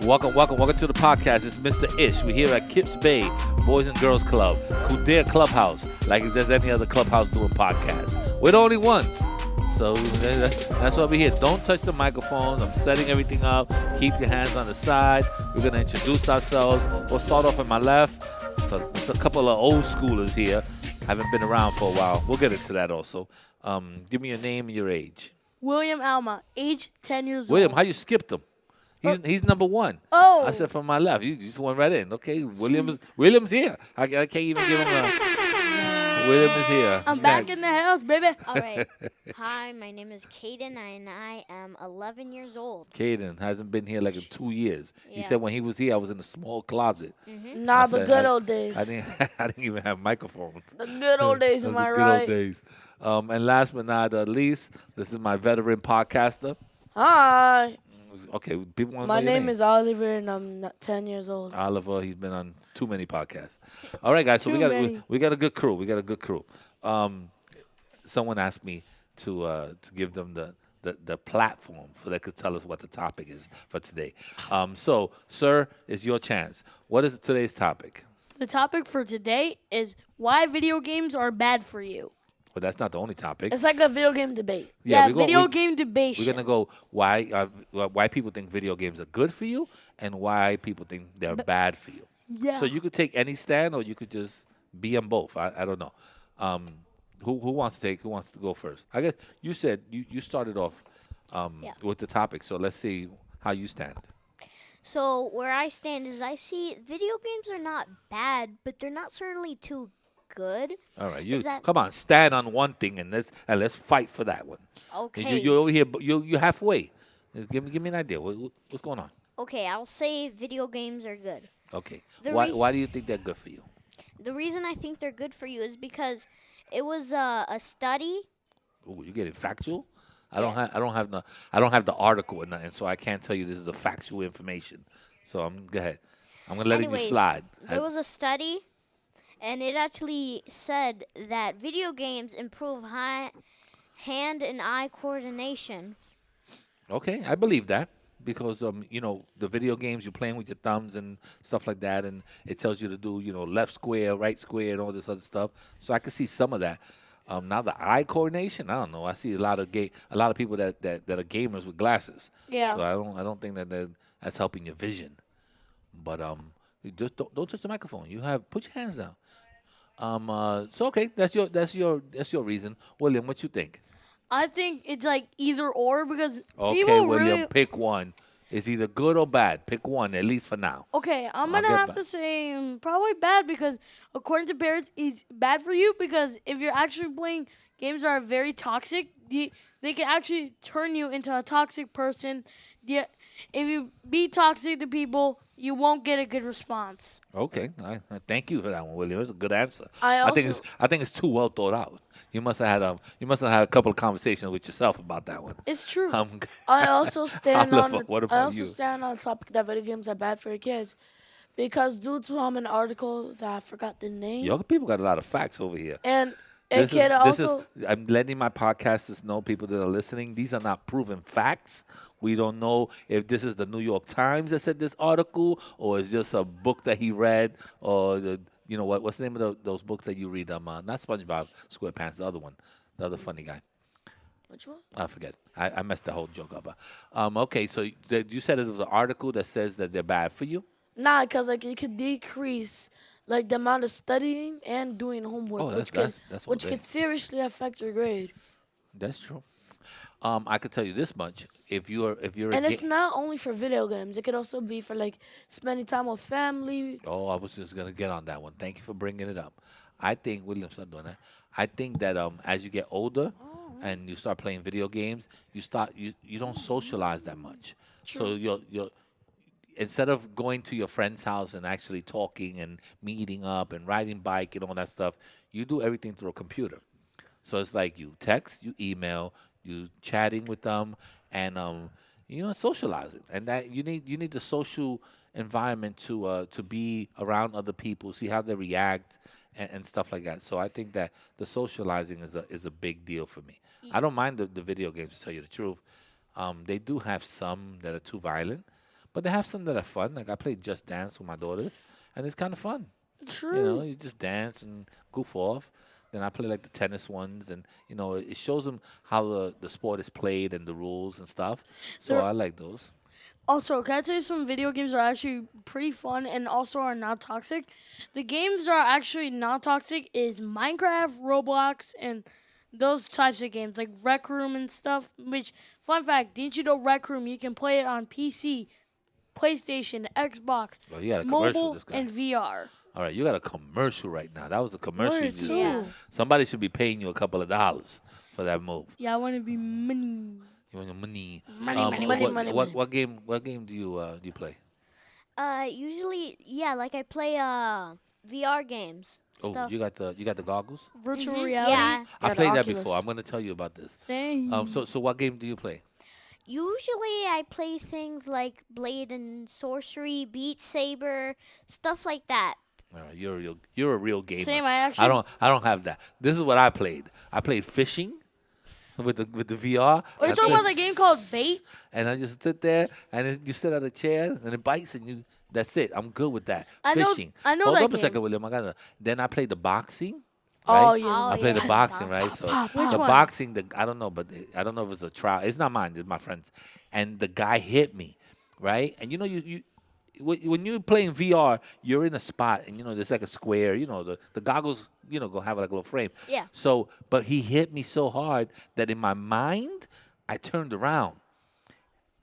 Welcome to the podcast. It's Mr. Ish. We're here at Kips Bay Boys and Girls Club, their clubhouse, like if there's any other clubhouse doing podcasts. We're the only ones. So that's why we're here. Don't touch the microphones. I'm setting everything up. Keep your hands on the side. We're going to introduce ourselves. We'll start off on my left. It's a couple of old schoolers here. Haven't been around for a while. We'll get into that also. Give me your name and your age. William Alma, age 10 years William, old. how you skipped him? He's number one. Oh. I said from my left. You just went right in. Okay, William's here. I can't even give him a. William is here. I'm back in the house, baby. All right. Hi, my name is Caden, and I am 11 years old. Caden hasn't been here like in 2 years. He Yeah. said when he was here, I was in a small closet. Nah, the good old days. I didn't even have microphones. The good old days, Those am I are good right? old days. And last but not least, this is my veteran podcaster. Hi. Okay, people want to know My your name is Oliver, and I'm 10 years old. Oliver. He's been on too many podcasts. All right, guys. So Too many. we got a good crew. We got a good crew. Someone asked me to give them the platform so they could tell us what the topic is for today. So, sir, it's your chance. What is today's topic? The topic for today is why video games are bad for you. Well, that's not the only topic. It's like a video game debate. Yeah, game debate. We're gonna go why people think video games are good for you and why people think they're bad for you. Yeah. So you could take any stand, or you could just be on both. I don't know. Who wants to go first? I guess you said you started off with the topic. So let's see how you stand. So where I stand is I see video games are not bad, but they're not certainly too good. All right, come on, stand on one thing and let's fight for that one. Okay. You over here. You halfway. Give me an idea. What's going on? Okay, I'll say video games are good. Okay. The Why do you think they're good for you? The reason I think they're good for you is because it was a study. Ooh, you getting factual? I don't have the article and nothing, so I can't tell you this is a factual information. So go ahead. I'm gonna let you Anyways, slide. There was a study, and it actually said that video games improve hand and eye coordination. Okay, I believe that because the video games you're playing with your thumbs and stuff like that, and it tells you to do left square, right square, and all this other stuff. So I can see some of that. Now the eye coordination, I don't know. I see a lot of people that are gamers with glasses. Yeah. So I don't think that's helping your vision. But you just don't touch the microphone. Put your hands down. So okay, that's your reason, William. What you think? I think it's like either or because Okay, people William, really. pick one. It's either good or bad. Pick one, at least for now. Okay, I'm I'll gonna get have back. to say probably bad because according to parents, it's bad for you because if you're actually playing games that are very toxic, they can actually turn you into a toxic person. If you be toxic to people, you won't get a good response. Okay, I thank you for that one, William. It's a good answer. I think it's too well thought out. You must have had a couple of conversations with yourself about that one. It's true. Um, I also stand Oliver, on. what I about also you? stand on the topic that video games are bad for your kids, because due to an article that I forgot the name, Young people got a lot of facts over here. and it can also. I'm letting my podcasters know, people that are listening, these are not proven facts. We don't know if this is the New York Times that said this article, or it's just a book that he read, or what's the name of those books that you read? Not SpongeBob SquarePants, the other one, the other funny guy. Which one? I forget. I messed the whole joke up. Okay, so you said it was an article that says that they're bad for you. Nah, because it could decrease the amount of studying and doing homework, Oh, which that's what could seriously affect your grade. That's true. I could tell you this much: if you're And it's not only for video games; it could also be for spending time with family. Oh, I was just gonna get on that one. Thank you for bringing it up. I think William, stop doing that. I think that as you get older and you start playing video games, you don't socialize that much. So you're instead of going to your friend's house and actually talking and meeting up and riding bike and all that stuff, you do everything through a computer. So it's like you text, you email, you chatting with them, and socializing. And that you need the social environment to be around other people, see how they react, and stuff like that. So I think that the socializing is a big deal for me. I don't mind the video games, to tell you the truth. They do have some that are too violent, but they have some that are fun. Like I played Just Dance with my daughters, and it's kind of fun. You know, True. you just dance and goof off. Then I play like the tennis ones, and it shows them how the sport is played and the rules and stuff. So There I like those. Also, can I tell you some video games are actually pretty fun and also are not toxic? The games that are actually not toxic is Minecraft, Roblox, and those types of games like Rec Room and stuff. Which, fun fact, didn't you know Rec Room? You can play it on PC, PlayStation, Xbox, Oh, you got a commercial, mobile, this guy. and VR. All right, you got a commercial right now. That was a commercial Word you just too. did. Yeah. Somebody should be paying you a couple of dollars for that move. Yeah, I want to be money. You want your money. Money, money, money, what, money, what money. what game do you play? Usually, yeah, like I play VR games Oh, stuff. you got the goggles? Virtual Mhm, reality. yeah. I Yeah, the played that Oculus. before. I'm gonna tell you about this. Same. So what game do you play? Usually, I play things like Blade and Sorcery, Beat Saber, stuff like that. All right, you're a real gamer. Same. I I actually. don't have that. This is what I played. I played fishing with the VR. Are you I talking about played the game called Bait? and I just sit there and you sit on a chair and it bites and you. That's it. I'm good with that. I know. Fishing. I know Hold that up a game. second, William. Then I played the boxing. Oh Right? yeah. Oh, I played the yeah. boxing, right? So Which the one? boxing, I don't know, but I don't know if it's a trial. It's not mine. It's my friend's. And the guy hit me, right? And when you're playing VR, you're in a spot, and there's like a square. The goggles, go have like a little frame. Yeah. So, but he hit me so hard that in my mind, I turned around.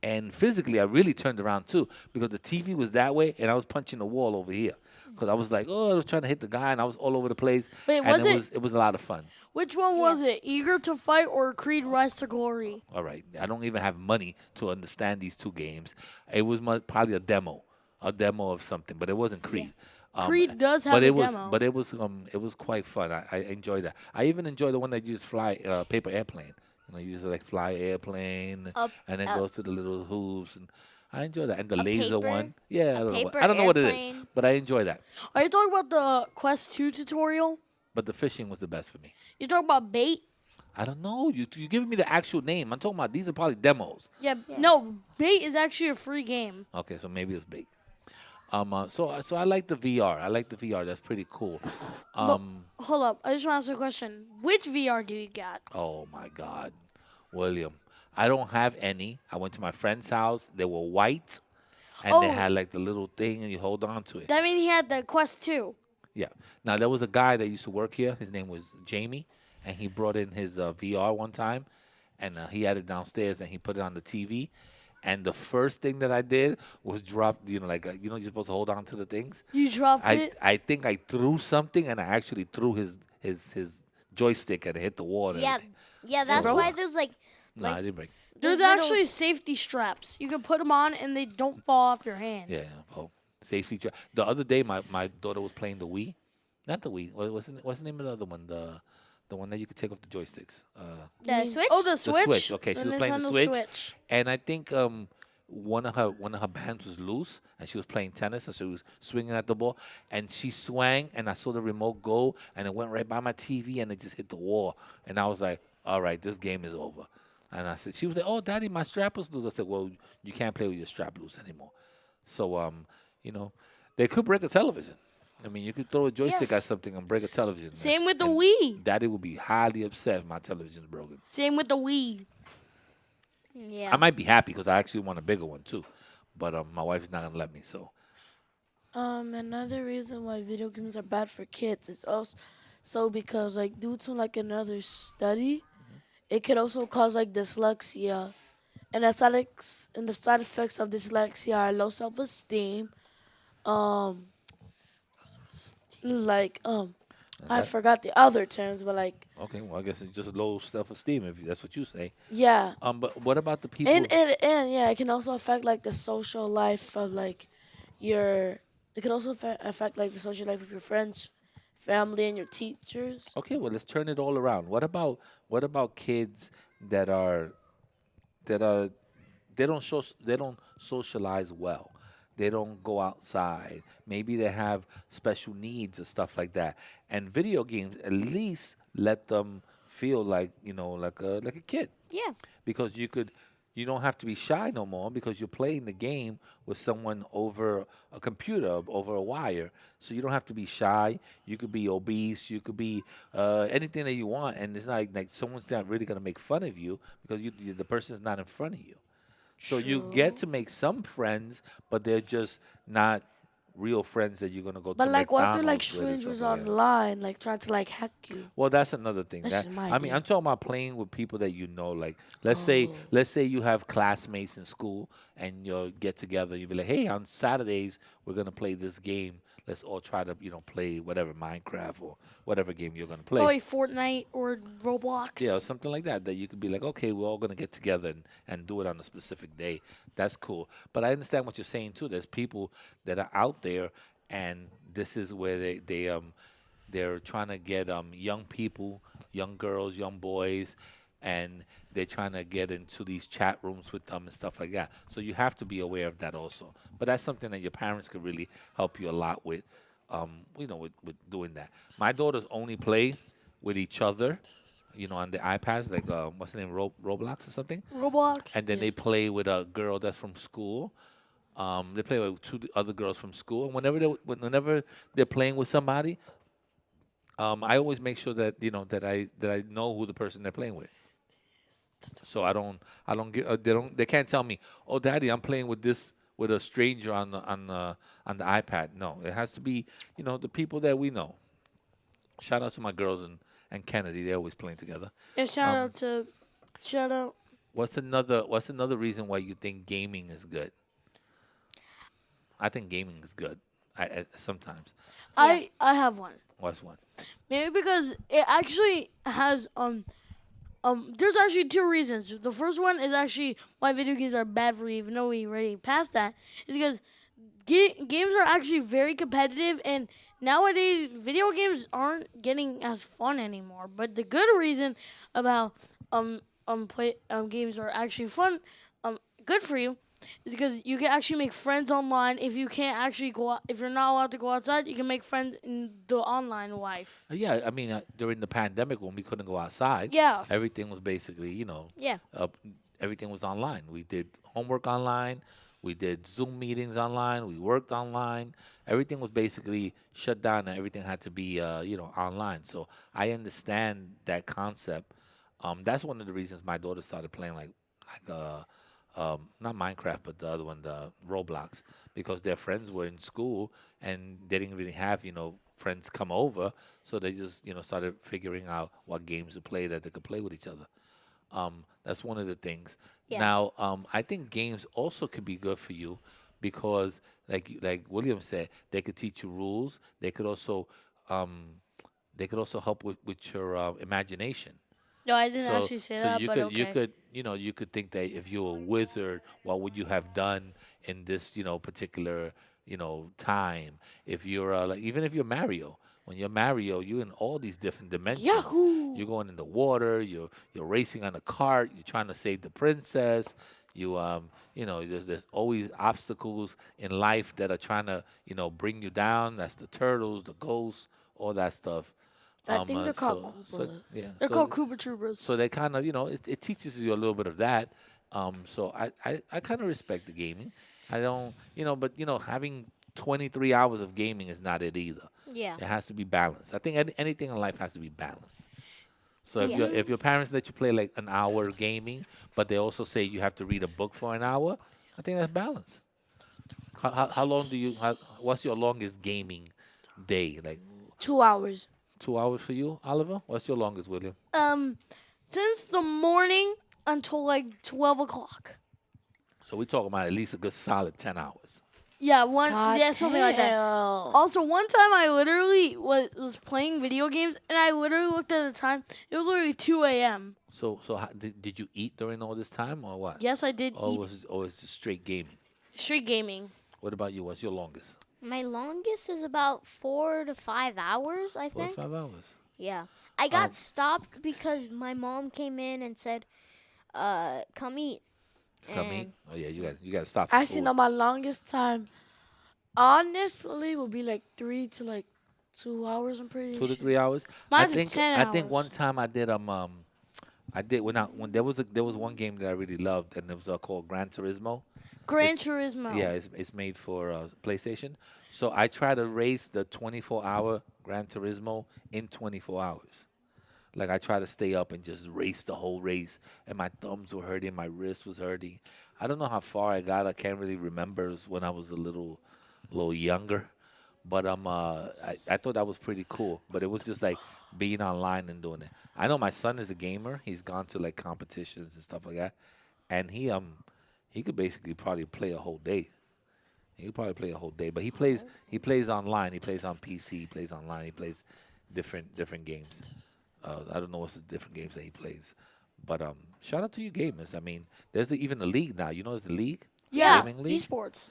And physically, I really turned around too because the TV was that way, and I was punching the wall over here. Because I was like, I was trying to hit the guy, and I was all over the place. Wait, and was it was a lot of fun. Which one was it? Eager to Fight or Creed Rise to Glory? All right, I don't even have money to understand these two games. It was probably a demo of something, but it wasn't Creed. Creed does have but a it was, demo. but it was quite fun. I enjoyed that. I even enjoyed the one that you just fly paper airplane. You just like fly airplane, A, and then a, goes to the little hoops, and I enjoy that. And the A laser paper- one, yeah, paper I don't know what it is, airplane. but I enjoy that. Are you talking about the Quest 2 tutorial? But the fishing was the best for me. You talking about Bait? I don't know. You giving me the actual name. I'm talking about these are probably demos. Yeah. Yeah. No, Bait is actually a free game. Okay, so maybe it's bait. So I like the VR. I like the VR. That's pretty cool. Hold up. I just want to ask a question. Which VR do you got? Oh my God, William, I don't have any. I went to my friend's house. They were white, and they Oh. had like the little thing, and you hold on to it. That means he had the Quest 2. Yeah. Now there was a guy that used to work here. His name was Jamie, and he brought in his VR one time, and he had it downstairs, and he put it on the TV. And the first thing that I did was drop, you're supposed to hold on to the things. You dropped it? I think I threw something, and I actually threw his joystick and it hit the wall. And yeah, everything. yeah. That's So- why there's like No, I didn't break. There's little- actually safety straps. You can put them on and they don't fall off your hand. Yeah. Well, safety. The other day, my daughter was playing the Wii, not the Wii. What's the name of the other one? The one that you could take off the joysticks. the Switch. Oh, the The Switch? Switch. Okay, she The was playing the Nintendo Switch. And I think one of her bands was loose, and she was playing tennis, and she was swinging at the ball, and she swung, and I saw the remote go, and it went right by my TV, and it just hit the wall, and I was like, all right, this game is over. And I said, she was like, oh, Daddy, my strap was loose. I said, well, you can't play with your strap loose anymore. So, they could break a television. I mean, you could throw a joystick Yes. at something and break a television. Same with the And Wii. Daddy would be highly upset if my television is broken. Same with the Wii. Yeah. I might be happy because I actually want a bigger one too, but my wife is not gonna let me. So Another reason why video games are bad for kids is also because like due to like another study, it could also cause like dyslexia, and the side effects of dyslexia are low self-esteem, um, like I that- forgot the other terms, but like okay, well I guess it's just low self-esteem if that's what you say. yeah, But what about the people? and yeah, it can also affect like the social life of like your. It can also affect like the social life of your friends, family, and your teachers. Okay, well let's turn it all around. What about kids that are they don't socialize well. They don't go outside. Maybe they have special needs or stuff like that. And video games at least let them feel like like a kid yeah. because you could you don't have to be shy no more because you're playing the game with someone over a computer, over a wire. So you don't have to be shy. You could be obese. You could be anything that you want, and it's not like someone's not really gonna make fun of you because the person's not in front of you. So you get True. to make some friends, but they're just not real friends that you're gonna go to But like, what if they're like McDonald's with or strangers something like that. online, like trying to like hack you? Well, that's another thing. That's That just my I mean, I'm idea. talking about playing with people that you know. Like, Oh, let's say you have classmates in school, and you'll get together. You'll be like, "Hey, on Saturdays we're gonna play this game. Let's all try to, play whatever Minecraft or whatever game you're gonna play." Probably Fortnite or Yeah, or Roblox. something like that. That you could be like, "Okay, we're all gonna get together and do it on a specific day." That's cool. But I understand what you're saying too. There's people that are out there, and this is where they're trying to get young people, young girls, young boys, and they're trying to get into these chat rooms with them and stuff like that. So you have to be aware of that also. But that's something that your parents could really help you a lot with, with doing that. My daughters only play with each other, on the iPads, like what's the name, Roblox or something, Roblox. and then Yeah. they play with a girl that's from school. They play with two other girls from school, and whenever they're playing with somebody, I always make sure that that I know who the person they're playing with. So I don't get they can't tell me, oh, Daddy, I'm playing with this with a stranger on the iPad. No, it has to be the people that we know. Shout out to my girls and Kennedy. They're always playing together. And Um, shout out. what's another reason why you think gaming is good? I think gaming is good. Sometimes. Yeah. I have one. What's one? Maybe because it actually has there's actually two reasons. The first one is actually why video games are bad for you, even though we already passed that, is because games are actually very competitive, and nowadays video games aren't getting as fun anymore. But the good reason about play games are actually fun, good for you, is because you can actually make friends online. If you can't actually go out, if you're not allowed to go outside, you can make friends in the online life. Yeah, I mean, during the pandemic when we couldn't go outside, Yeah. everything was basically, Yeah. uh, everything was online. We did homework online, we did Zoom meetings online, we worked online. Everything was basically shut down, and everything had to be, online. So I understand that concept. That's one of the reasons my daughter started playing not Minecraft, but the other one, the Roblox, because their friends were in school and they didn't really have, friends come over. So they just, started figuring out what games to play that they could play with each other. That's one of the things. Yeah. Now, I think games also could be good for you because, like William said, they could teach you rules. Um, they could also help with your imagination. No, I didn't So actually say so that, you but could you okay. could you could think that if you're a wizard, what would you have done in this particular time? If you're like even if you're Mario, when you're Mario, you're in all these different dimensions. Yahoo! You're going in the water. You're racing on a cart. You're trying to save the princess. There's always obstacles in life that are trying to bring you down. That's the turtles, the ghosts, all that stuff. I think they're called So Koopa. yeah, They're called Koopa Troopers. so they kind of it teaches you a little bit of that. So I kind of respect the gaming. I don't but having 23 hours of gaming is not it either. Yeah. It has to be balanced. I think anything in life has to be balanced. So if Yeah. your parents let you play like an hour gaming, but they also say you have to read a book for an hour, I think that's balanced. How long what's your longest gaming day? Like 2 hours. 2 hours for you, Oliver? What's your longest, William? Um, since the morning until like 12 o'clock. So we talking about at least a good solid 10 hours. Yeah, God yeah, something like that. damn. Also, one time I literally was playing video games, and I literally looked at the time. It was literally 2 a.m. So did you eat during all this time or what? Yes, I did Or eat was it just straight gaming? street gaming. What about you? What's your longest? My longest is about 4 to 5 hours, I Four or think. 5 hours. Yeah. I Um, got stopped because my mom came in and said, come eat. Come eat. And Oh yeah, you got to stop for Actually, food. no, my longest time, honestly, will be like 3 to like 2 hours. I'm pretty 2 to sure. 3 hours. Mine's 10 I think one hours. time I did I did when there was one game that I really loved, and it was called Gran Turismo. Gran It's Turismo. yeah, it's made for PlayStation. So I try to race the 24-hour Gran Turismo in 24 hours. Like I try to stay up and just race the whole race, and my thumbs were hurting, my wrist was hurting. I don't know how far I got. I can't really remember. It was when I was a little younger. But I thought that was pretty cool. But it was just like being online and doing it. I know my son is a gamer. He's gone to like competitions and stuff like that, and he could basically probably play a whole day. He could probably play a whole day. But he plays online. He plays on PC. He plays online. He plays different games. I don't know what's the different games that he plays. But shout out to you gamers. I mean, there's even a league now. You know, there's a league, Yeah, gaming league. esports.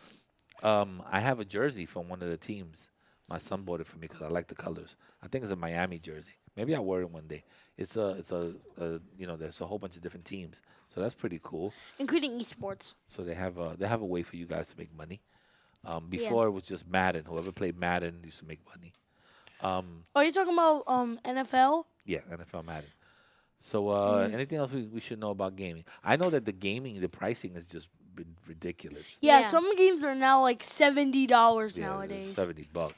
I have a jersey from one of the teams. My son bought it for me because I like the colors. I think it's a Miami jersey. Maybe I'll wear it one day. There's a whole bunch of different teams, so that's pretty cool. Including esports. So they have a way for you guys to make money. Yeah. Before it was just Madden. Whoever played Madden used to make money. Are you talking about NFL? Yeah, NFL Madden. So anything else we should know about gaming? I know that the pricing has just been ridiculous. Yeah, Yeah. some games are now like $70 Yeah, it's nowadays. $70.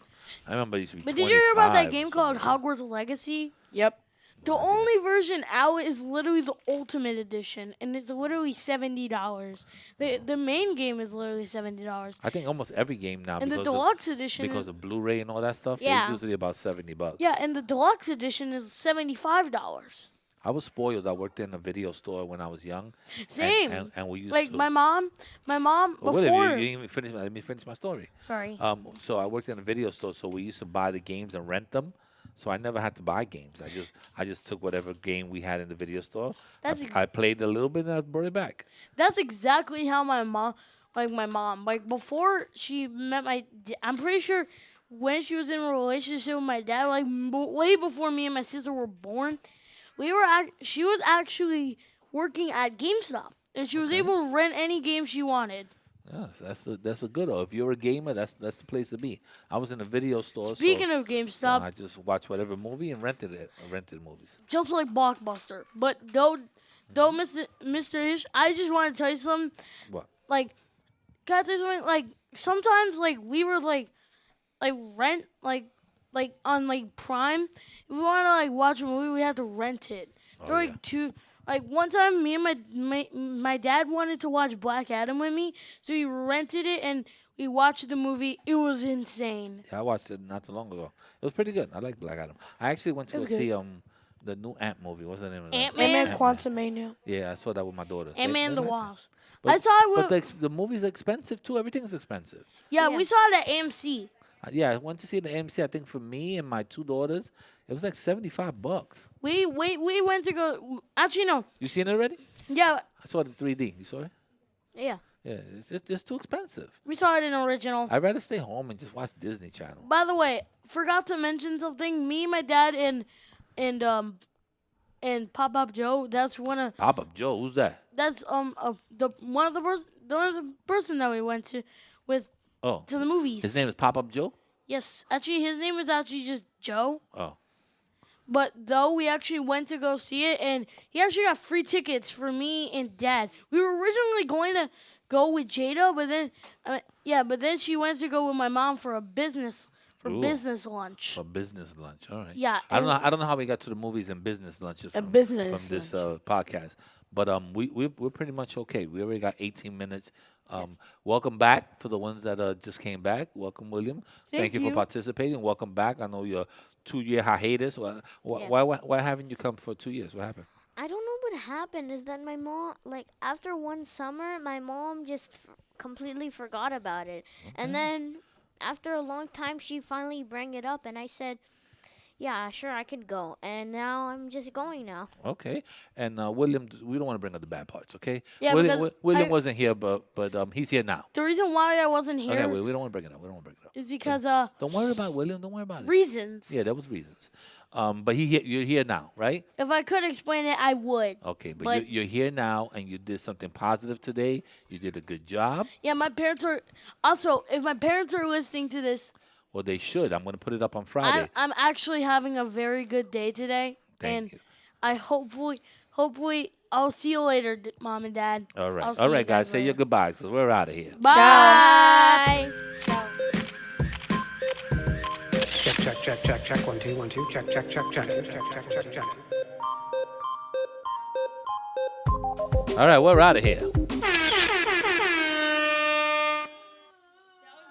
I remember it used to be. But did you hear about that 25 or game called something. Hogwarts Legacy? Yep. The only version out is literally the Ultimate Edition, and it's literally $70. The main game is literally $70, I think almost every game now and the because of, deluxe edition because is of Blu-ray and all that stuff. Yeah. They're usually about $70. yeah, and the deluxe edition is $75. I was spoiled. I worked in a video store when I was young. Same. And we used Like to. my mom Well, wait, before. you didn't even finish. Let me finish my story. Sorry. So I worked in a video store, so we used to buy the games and rent them. So I never had to buy games. I just took whatever game we had in the video store. That's I played a little bit and I brought it back. That's exactly how my mom, like before she met I'm pretty sure when she was in a relationship with my dad, like way before me and my sister were born, she was actually working at GameStop, and she was able to rent any game she wanted. Yes, that's a good one. If you're a gamer, that's the place to be. I was in a video store. Speaking so, of GameStop, I just watched whatever movie and rented it. I rented movies. just like Blockbuster, but though, Mr. Ish, I just want to tell you something. What? Like, can I tell you something? Like sometimes, like we were like rent like on like Prime. If we want to like watch a movie, we have to rent it. Oh, There were yeah. like two. Like one time, me and my dad wanted to watch Black Adam with me, so we rented it and we watched the movie. It was insane. Yeah, I watched it not too long ago. It was pretty good. I like Black Adam. I actually went to go It's good. see the new Ant movie. What's the name of that? Ant-Man? Ant-Man Ant-Man. Quantumania. Yeah, I saw that with my daughters. Ant-Man and the liked it. Wasp. But- I saw it But with the movie's expensive too. Everything's expensive. yeah, Yeah. we saw it at AMC. Yeah, I went to see the AMC. I think for me and my two daughters, it was like $75. We went to go. Actually, no. You seen it already? Yeah, I saw it in 3D. You saw it? Yeah. Yeah, it's just too expensive. we saw it in original. I'd rather stay home and just watch Disney Channel. By the way, forgot to mention something. Me, my dad, and Pop Up Joe. That's one of Pop Up Joe, who's that? that's the one of the person that we went to with Oh, to the movies. his name is Pop Up Joe. Yes, actually, his name is actually just Joe. Oh, But though we actually went to go see it, and he actually got free tickets for me and Dad. We were originally going to go with Jada, but then she went to go with my mom for a business Ooh. business lunch. for business lunch. All right. Yeah, I don't know. and- I don't know how we got to the movies and business lunches And from, business from this podcast. But we're pretty much okay. We already got 18 minutes. Welcome back for the ones that just came back. Welcome, William. Thank you for you. participating. Welcome back. I know you're 2-year hiatus. Why haven't you come for 2 years? What happened? I don't know what happened is that my mom, like, after one summer, my mom just completely forgot about it. And then after a long time, she finally bring it up, and I said, yeah, sure, I could go. And now I'm just going now. Okay. And William, we don't want to bring up the bad parts, okay? Yeah, William, because William I- wasn't here, but he's here now. The reason why I wasn't Okay, here we don't want to bring it up. We don't want to bring it up. is because Don't worry about it, William. Don't worry about it. reasons. Yeah, there was reasons. But you're here now, right? If I could explain it, I would. Okay, but But- you're here now, and you did something positive today. You did a good job. Yeah, my parents are also. If my parents are listening to this, Well, they should. I'm going to put it up on Friday. I'm actually having a very good day today, Thank and you. I hopefully, I'll see you later, Mom and Dad. All I'll right. see All you right, guys. guys Say your later. goodbyes because we're out of here. Bye. Bye. Check. 1 2 1 2. Check. All right, we're out of here.